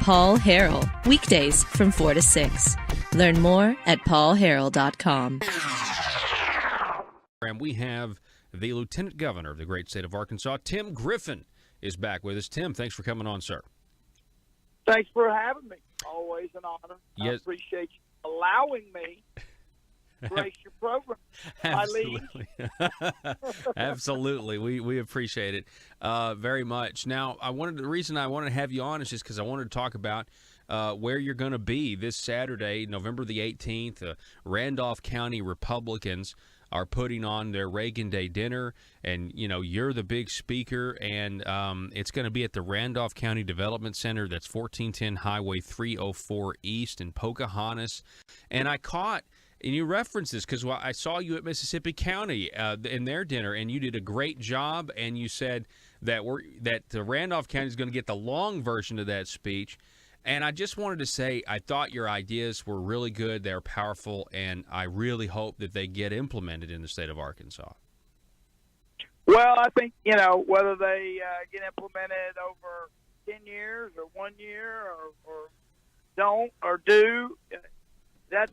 Paul Harrell, weekdays from 4 to 6. Learn more at paulharrell.com. And we have the Lieutenant Governor of the great state of Arkansas, Tim Griffin, is back with us. Tim, thanks for coming on, sir. Thanks for having me. Always an honor. Yes. I appreciate you allowing me to grace your program. Absolutely. Absolutely. We appreciate it very much. Now, the reason I wanted to have you on is just because I wanted to talk about where you're going to be this Saturday, November the 18th. Randolph County Republicans are putting on their Reagan Day dinner, and you're the big speaker, and it's going to be at the Randolph County Development Center. That's 1410 Highway 304 East in Pocahontas. And I caught, and you referenced this because I saw you at Mississippi County in their dinner, and you did a great job, and you said that the Randolph County is going to get the long version of that speech. And I just wanted to say I thought your ideas were really good. They're powerful, and I really hope that they get implemented in the state of Arkansas. Well, I think, whether they get implemented over 10 years or 1 year or don't or do, that's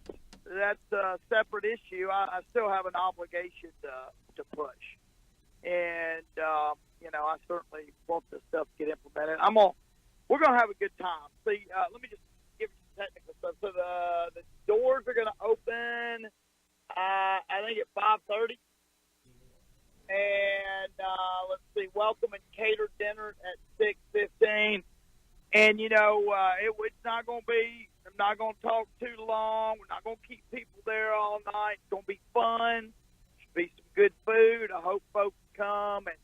a separate issue. I still have an obligation to push. And, I certainly want this stuff to get implemented. We're going to have a good time. See, let me just give you some technical stuff. So the doors are going to open, I think, at 5:30. And let's see, welcome and catered dinner at 6:15. And, it's not going to be, I'm not going to talk too long. We're not going to keep people there all night. It's going to be fun. Should be some good food. I hope folks come and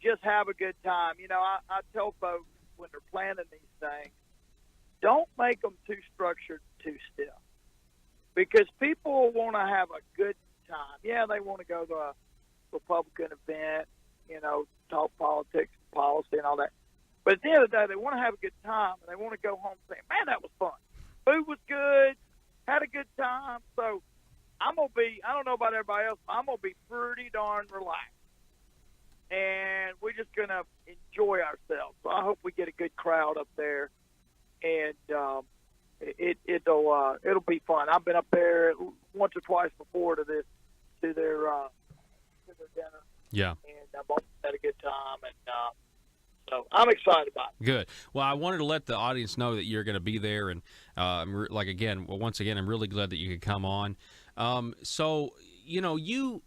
just have a good time. I tell folks, when they're planning these things, don't make them too structured, too stiff, because people want to have a good time. Yeah, they want to go to a Republican event, talk politics, policy, and all that. But at the end of the day, they want to have a good time, and they want to go home saying, man, that was fun. Food was good, had a good time. So I'm going to be, I don't know about everybody else, but I'm going to be pretty darn relaxed. And we're just going to enjoy ourselves. So I hope we get a good crowd up there, and it'll be fun. I've been up there once or twice before to their dinner. Yeah. And I've always had a good time, and so I'm excited about it. Good. Well, I wanted to let the audience know that you're going to be there, and once again, I'm really glad that you could come on. So you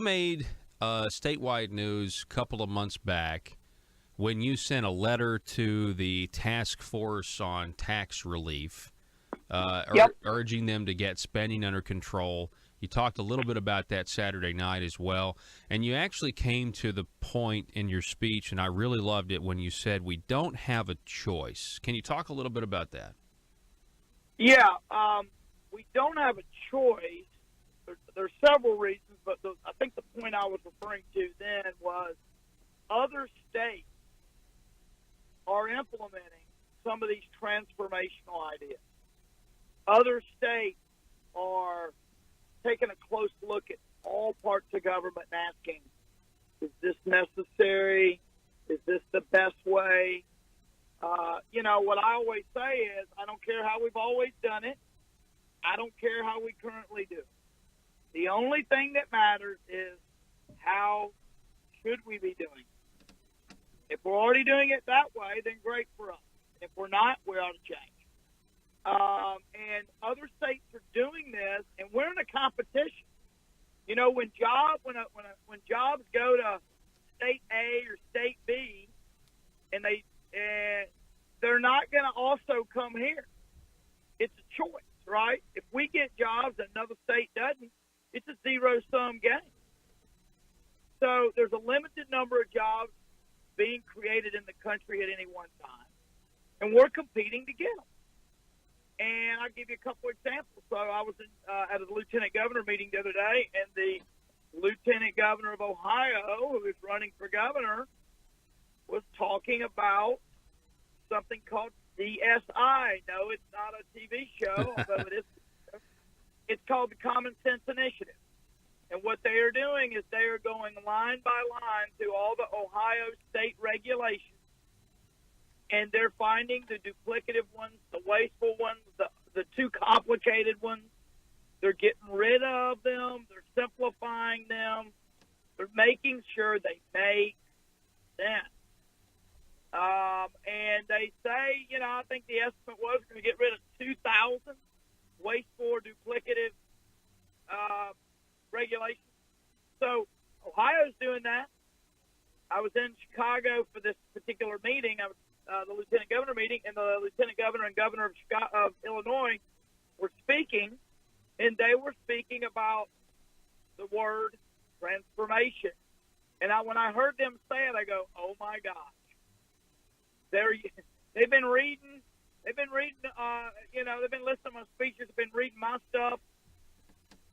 made statewide news a couple of months back when you sent a letter to the task force on tax relief, urging them to get spending under control. You talked a little bit about that Saturday night as well, and you actually came to the point in your speech, and I really loved it when you said we don't have a choice. Can you talk a little bit about that? Yeah, we don't have a choice. There's several reasons, but I think the point I was referring to then was other states are implementing some of these transformational ideas. Other states are taking a close look at all parts of government and asking, is this necessary? Is this the best way? What I always say is, I don't care how we've always done it. I don't care how we currently do it. The only thing that matters is how should we be doing it. If we're already doing it that way, then great for us. If we're not, we ought to change. And other states are doing this, and we're in a competition. When jobs go to state A or state B, and they're not going to also come here. It's a choice, right? If we get jobs and another state doesn't, it's a zero-sum game. So there's a limited number of jobs being created in the country at any one time, and we're competing to get them. And I'll give you a couple examples. So I was at a lieutenant governor meeting the other day, and the lieutenant governor of Ohio, who is running for governor, was talking about something called CSI. No, it's not a TV show, although it is. It's called the Common Sense Initiative. And what they are doing is they are going line by line through all the Ohio state regulations and they're finding the duplicative ones, the wasteful ones, the too complicated ones. They're getting rid of them. They're simplifying them. They're making sure they make sense. And they say, I think the estimate was going to get rid of 2,000 wasteful or duplicative regulations. So Ohio's doing that. I was in Chicago for this particular meeting. I was the lieutenant governor meeting, and the lieutenant governor and governor of Illinois were speaking, and they were speaking about the word transformation. And when I heard them say it, I go, "Oh my gosh!" They've been reading. They've been listening to my speeches. They've been reading my stuff.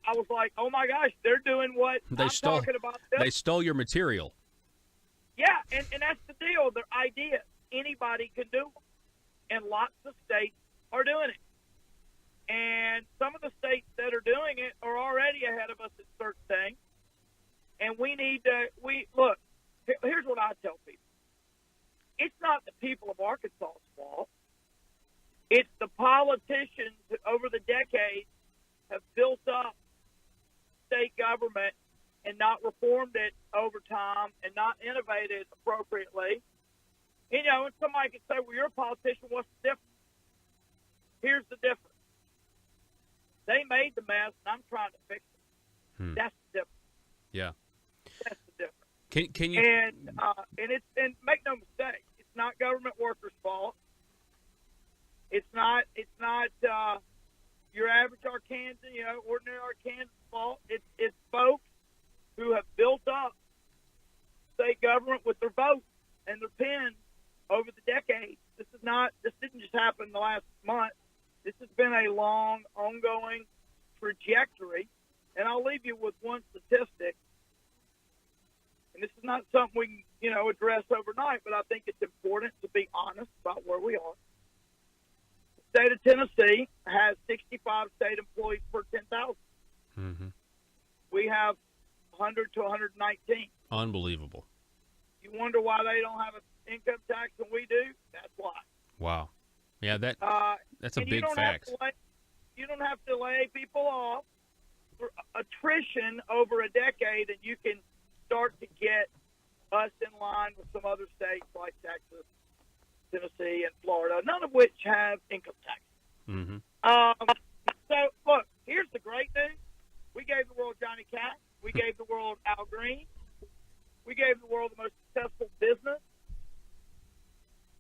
I was like, "Oh my gosh!" They're doing what I'm talking about. They stole your material. Yeah, and that's the deal. They're ideas. Anybody can do them. And lots of states are doing it. And some of the states that are doing it are already ahead of us at certain things. And we need to look, here's what I tell people. It's not the people of Arkansas's fault. It's the politicians that over the decades have built up state government and not reformed it over time and not innovated appropriately. And somebody can say, well, you're a politician. What's the difference? Here's the difference. They made the mess, and I'm trying to fix it. That's the difference. Yeah. That's the difference. Can you? And make no mistake, it's not government workers' fault. It's not your average Arkansan, ordinary Arkansan fault. It's folks who have built up state government with their votes and their pens over the decades. This didn't just happen in the last month. This has been a long, ongoing trajectory. And I'll leave you with one statistic. And this is not something we can, address overnight, but I think it's important to be honest about where we are. The state of Tennessee has 65 state employees per 10,000. Mm-hmm. We have 100 to 119. Unbelievable. You wonder why they don't have an income tax than we do? That's why. Wow. Yeah, that's a big fact. You don't have to lay people off for attrition over a decade, and you can start to get us in line with some other states like Texas, Tennessee, and Florida, none of which have income taxes. Mm-hmm. So, look, here's the great news. We gave the world Johnny Cash. We gave the world Al Green. We gave the world the most successful business,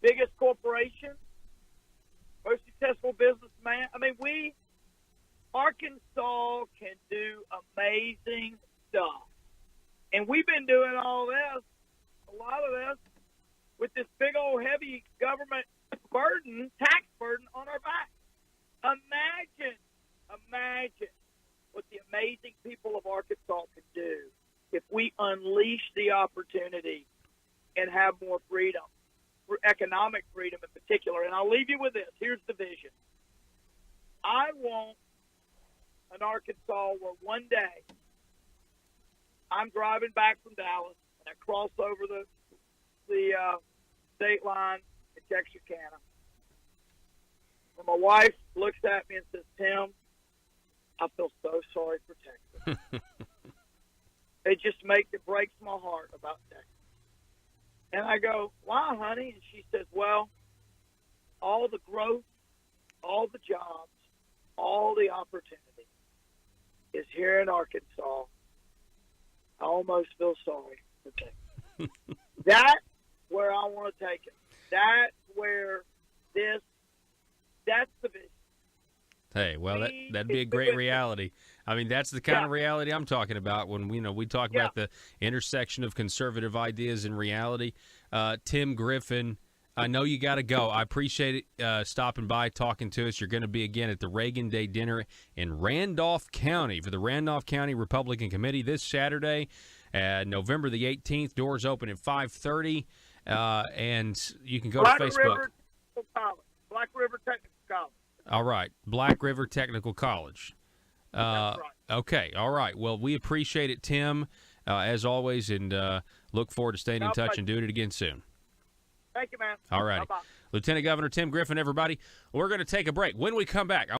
biggest corporation, most successful businessman. I mean, Arkansas can do amazing stuff. And we've been doing all this, a lot of this, with this big old heavy government burden, tax burden on our back. Imagine what the amazing people of Arkansas could do if we unleash the opportunity and have more freedom, for economic freedom in particular. And I'll leave you with this. Here's the vision. I want an Arkansas where one day I'm driving back from Dallas and I cross over the state line at Texarkana. And my wife looks at me and says, Tim, I feel so sorry for Texas. It breaks my heart about Texas. And I go, why, honey? And she says, well, all the growth, all the jobs, all the opportunity is here in Arkansas. I almost feel sorry for Texas. That's where I want to take it. That's where that's the vision. Hey, well, that'd be a great reality. I mean, that's the kind of reality I'm talking about when we talk about the intersection of conservative ideas and reality. Tim Griffin, I know you got to go. I appreciate it stopping by, talking to us. You're going to be again at the Reagan Day dinner in Randolph County for the Randolph County Republican Committee this Saturday, November the 18th. Doors open at 5:30, and you can go to Facebook. Black River Technical College. All right, Black River Technical College. That's right. Okay, all right. Well, we appreciate it, Tim, as always, and look forward to staying in touch and doing it again soon. Thank you, man. All right. Lieutenant Governor Tim Griffin, everybody. We're going to take a break. When we come back,